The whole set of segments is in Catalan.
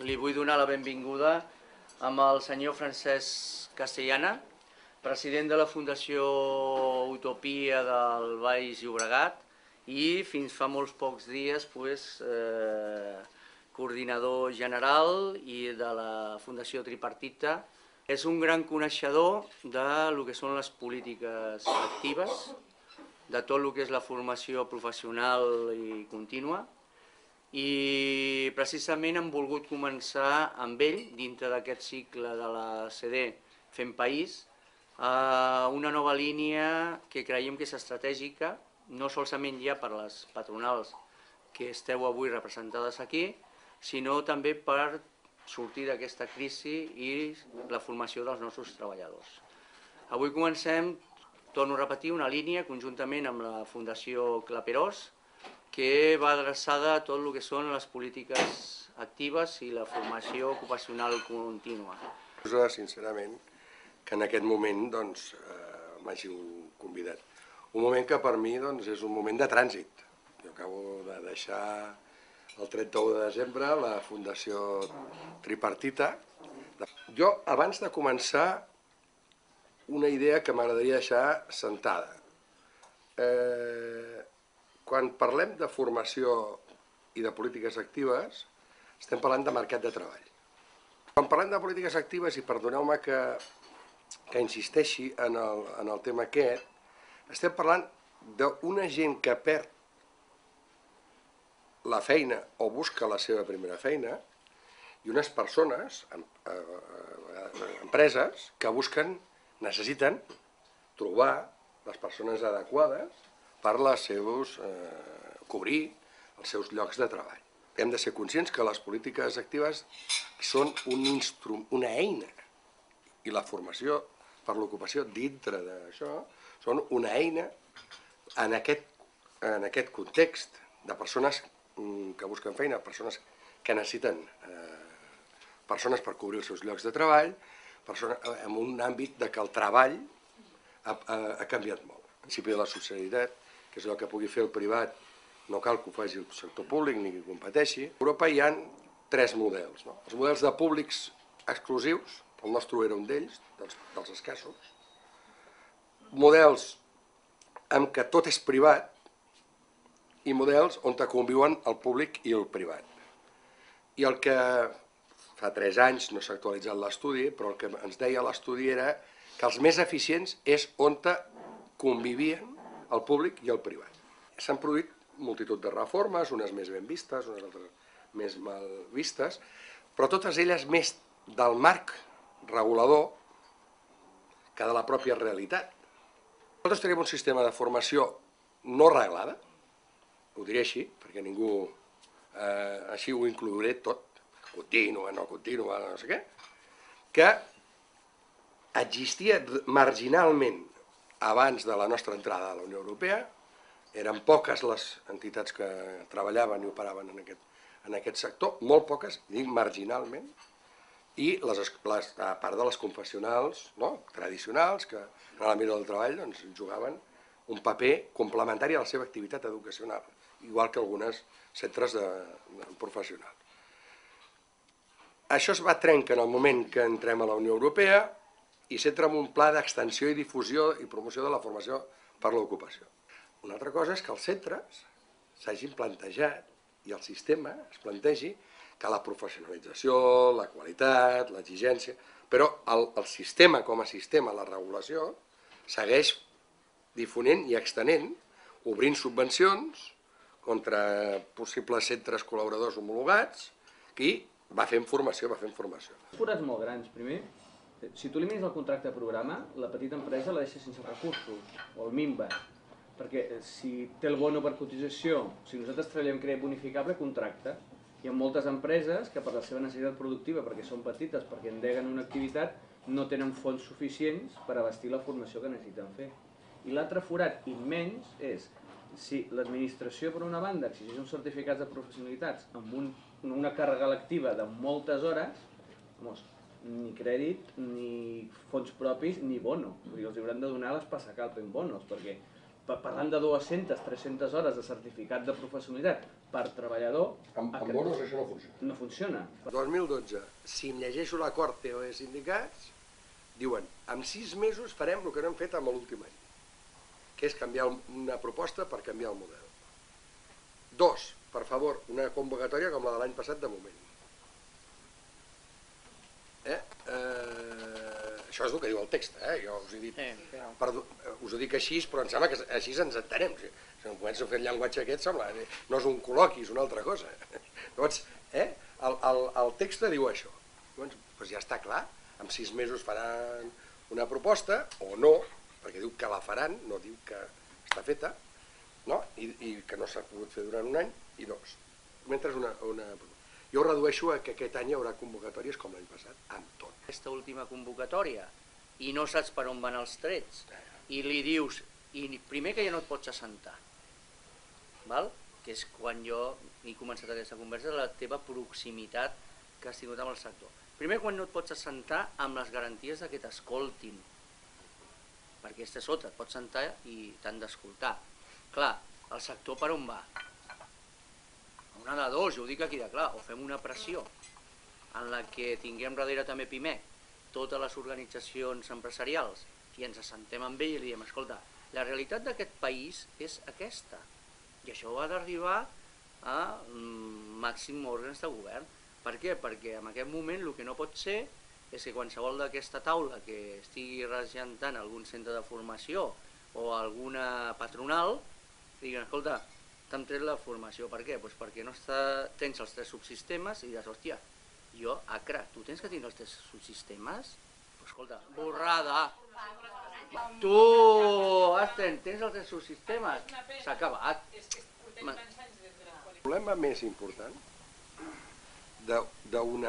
Li vull donar la benvinguda amb el senyor Francesc Castellana, president de la Fundació Utopia del Baix Llobregat i fins fa molts pocs dies coordinador general i de la Fundació Tripartita. És un gran coneixedor del que són les polítiques actives, de tot el que és la formació professional i contínua, i precisament hem volgut començar amb ell, dintre d'aquest cicle de la CD Fem País, una nova línia que creiem que és estratègica, no solament ja per les patronals que esteu avui representades aquí, sinó també per sortir d'aquesta crisi i la formació dels nostres treballadors. Avui comencem, torno a repetir, una línia conjuntament amb la Fundació Claperós, que va adreçada a tot el que són les polítiques actives i la formació ocupacional contínua. Sincerament, que en aquest moment m'hagi convidat. Un moment que per mi és un moment de trànsit. Jo acabo de deixar el 31 de desembre la Fundació Tripartita. Jo, abans de començar, una idea que m'agradaria deixar sentada. Quan parlem de formació i de polítiques actives, estem parlant de mercat de treball. Quan parlem de polítiques actives, i perdoneu-me que insisteixi en el tema aquest, estem parlant d'una gent que perd la feina o busca la seva primera feina i unes persones, empreses, que necessiten trobar les persones adequades per cobrir els seus llocs de treball. Hem de ser conscients que les polítiques actives són una eina i la formació per l'ocupació dintre d'això són una eina en aquest context de persones que busquen feina, persones que necessiten persones per cobrir els seus llocs de treball, en un àmbit que el treball ha canviat molt. El principi de la subsidiarietat, que és allò que pugui fer el privat, no cal que ho faci el sector públic ni que competeixi. A Europa hi ha 3 models. Els models de públics exclusius, el nostre era un d'ells, dels escassos. Models en què tot és privat i models on conviuen el públic i el privat. I el que fa 3 anys no s'ha actualitzat l'estudi, però el que ens deia l'estudi era que els més eficients és on convivien el públic i el privat. S'han produït multitud de reformes, unes més ben vistes, unes altres més mal vistes, però totes elles més del marc regulador que de la pròpia realitat. Nosaltres tenim un sistema de formació no reglada, ho diré així, perquè ningú, així ho inclouré tot, contínua, no contínua, no sé què, que existia marginalment abans de la nostra entrada a la Unió Europea, eren poques les entitats que treballaven i operaven en aquest sector, molt poques, dic marginalment, i a part de les confessionals tradicionals, que en l'àmbit del treball jugaven un paper complementari a la seva activitat educacional, igual que alguns centres professionals. Això es va trencar en el moment que entrem a la Unió Europea i s'entra en un pla d'extensió i difusió i promoció de la formació per l'ocupació. Una altra cosa és que els centres s'hagin plantejat i el sistema es plantegi que la professionalització, la qualitat, l'exigència, però el sistema com a sistema, la regulació, segueix difonent i extenent, obrint subvencions contra possibles centres col·laboradors homologats i va fent formació, va fent formació. Forats molt grans, primer. Si tu elimines el contracte de programa, la petita empresa la deixa sense recursos, o el minva, perquè si té el bono per cotització, si nosaltres treballem crèdit bonificable, contracta. Hi ha moltes empreses que per la seva necessitat productiva, perquè són petites, perquè endeguen una activitat, no tenen fons suficients per abastir la formació que necessiten fer. I l'altre forat immens és si l'administració, per una banda, exigeix uns certificats de professionalitats amb una càrrega lectiva de moltes hores, ni crèdit, ni fons propis, ni bono. Vull dir, els hauran de donar les passacalpa en bonos, perquè parlant de 200-300 hores de certificat de professionalitat per treballador... Amb bonos això no funciona. No funciona. 2012, si em llegeixo l'acord TOE sindicats, diuen, en 6 mesos farem el que no hem fet amb l'últim any, que és canviar una proposta per canviar el model. 2, per favor, una convocatòria com la de l'any passat de moment. Això és el que diu el text, jo us he dit, us ho dic així, però em sembla que així ens entenem. Si no començo a fer el llenguatge aquest, no és un col·loqui, és una altra cosa. Llavors, el text diu això. Llavors, ja està clar, en 6 mesos faran una proposta, o no, perquè diu que la faran, no diu que està feta, i que no s'ha pogut fer durant un any, i 2. Mentre jo redueixo a que aquest any hi haurà convocatòries com l'any passat, amb tot. Aquesta última convocatòria, i no saps per on van els trets, i li dius, i primer que ja no et pots assentar, que és quan jo he començat aquesta conversa, la teva proximitat que has tingut amb el sector. Primer, quan no et pots assentar amb les garanties que t'escoltin, perquè estàs sota, et pots sentar i t'han d'escoltar. Clar, el sector per on va? Una de dos, jo ho dic aquí de clar, o fem una pressió en la que tinguem darrere també PIMEC, totes les organitzacions empresarials, i ens assentem amb ell i li diem, escolta, la realitat d'aquest país és aquesta, i això ha d'arribar a màxim òrgans de govern. Per què? Perquè en aquest moment el que no pot ser és que qualsevol d'aquesta taula que estigui regentant algun centre de formació o alguna patronal diguin, escolta, t'hem tret la formació. Per què? Doncs perquè no tens els 3 subsistemes i dius, hòstia, jo, Acra, tu tens que tenir els 3 subsistemes? Doncs escolta, borrada. Tu, tens els 3 subsistemes? S'ha acabat. El problema més important d'un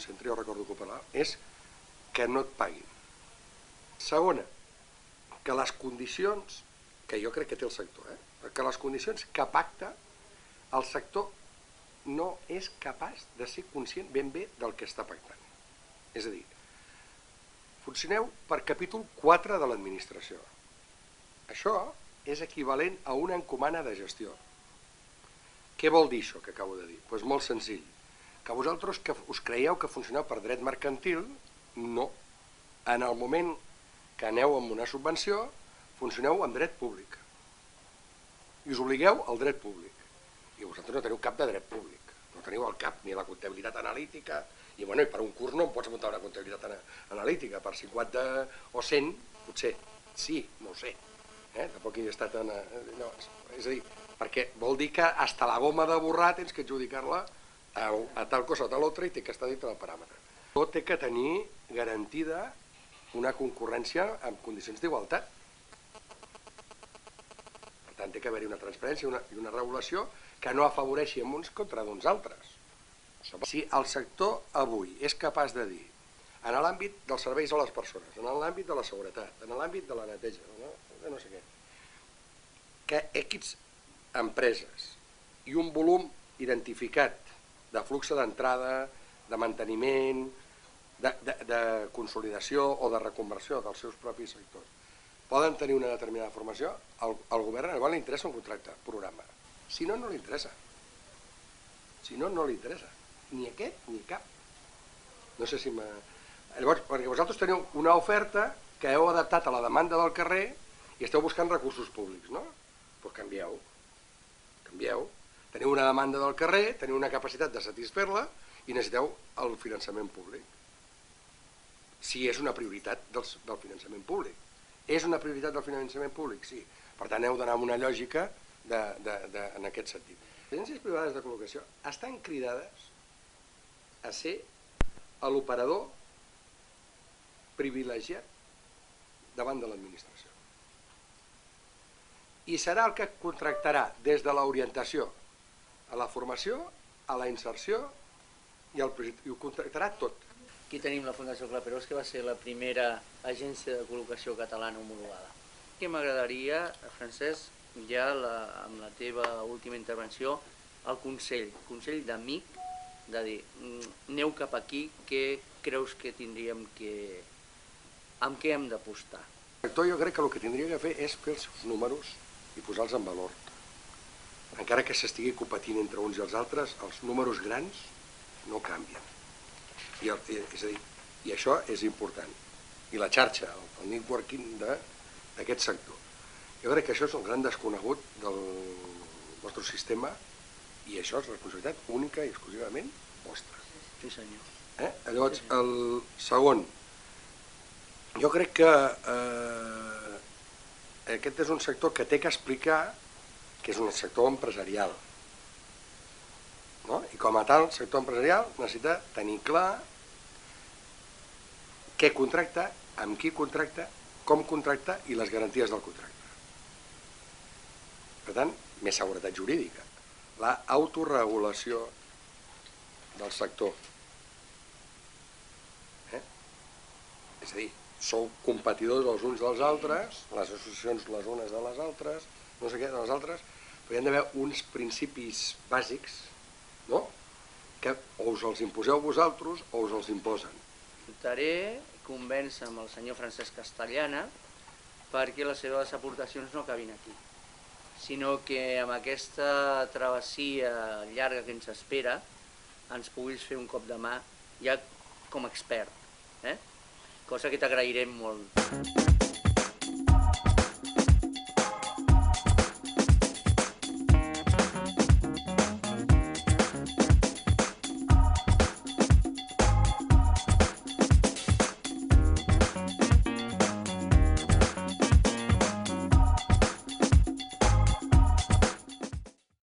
centre, jo recordo que ho parlava, és que no et paguin. Segona, que les condicions, que jo crec que té el sector, que les condicions que pacta el sector no és capaç de ser conscient ben bé del que està pactant. És a dir, funcioneu per capítol 4 de l'administració. Això és equivalent a una encomana de gestió. Què vol dir això que acabo de dir? Doncs molt senzill. Que vosaltres que us creieu que funcioneu per dret mercantil, no. En el moment que aneu amb una subvenció, funcioneu amb dret públic. I us obligueu al dret públic. I vosaltres no teniu cap de dret públic. No teniu al cap ni la comptabilitat analítica. I per un curs no em pots muntar una comptabilitat analítica. Per 50 o 100, potser. Sí, no ho sé. Tampoc hi he estat en... És a dir, perquè vol dir que fins la goma de borrar tens que adjudicar-la a tal cosa o tal altra i té que estar dintre del paràmetre. Tot té que tenir garantida una concurrència amb condicions d'igualtat. Per tant, té que haver-hi una transparència i una regulació que no afavoreixi amb uns contra d'uns altres. Si el sector avui és capaç de dir, en l'àmbit dels serveis a les persones, en l'àmbit de la seguretat, en l'àmbit de la neteja, no sé què, que X empreses i un volum identificat de flux d'entrada, de manteniment, de consolidació o de reconversió dels seus propis sectors poden tenir una determinada formació, al govern igual li interessa un contracte, programa. Si no, no li interessa. Si no, no li interessa. Ni aquest ni cap. No sé si Llavors, perquè vosaltres teniu una oferta que heu adaptat a la demanda del carrer i esteu buscant recursos públics, no? Doncs canvieu. Canvieu. Teniu una demanda del carrer, teniu una capacitat de satisfer-la i necessiteu el finançament públic. Si és una prioritat del finançament públic. És una prioritat del finançament públic? Sí. Per tant, heu d'anar amb una lògica en aquest sentit. Les agències privades de col·locació estan cridades a ser l'operador privilegiat davant de l'administració. I serà el que contractarà des de l'orientació a la formació, a la inserció i ho contractarà tot. Aquí tenim la Fundació Claperós, que va ser la primera agència de col·locació catalana homologada. Que m'agradaria, Francesc, ja amb la teva última intervenció, el Consell d'Amic de dir, aneu cap aquí, què creus que tindríem que... amb què hem d'apostar? El sector jo crec que el que tindria que fer és fer els seus números i posar-los en valor. Encara que s'estigui competint entre uns i els altres, els números grans no canvien. És a dir, i això és important. I la xarxa, el networking d'aquest sector. Jo crec que això és el gran desconegut del nostre sistema i això és responsabilitat única i exclusivament vostra. Sí, senyor. Llavors, el segon, jo crec que aquest és un sector que té que explicar que és un sector empresarial. No? I com a tal, el sector empresarial necessita tenir clar què contracta, amb qui contracta, com contracta i les garanties del contracte. Per tant, més seguretat jurídica. La autorregulació del sector. És a dir, sou competidors els uns dels altres, les associacions les unes de les altres, no sé què, de les altres, però hi ha d'haver uns principis bàsics, no?, que o us els imposeu vosaltres o us els imposen. Intentaré convèncer amb el senyor Francesc Castellana perquè les seves aportacions no acabin aquí, sinó que amb aquesta travessia llarga que ens espera ens puguis fer un cop de mà ja com a expert, cosa que t'agrairem molt.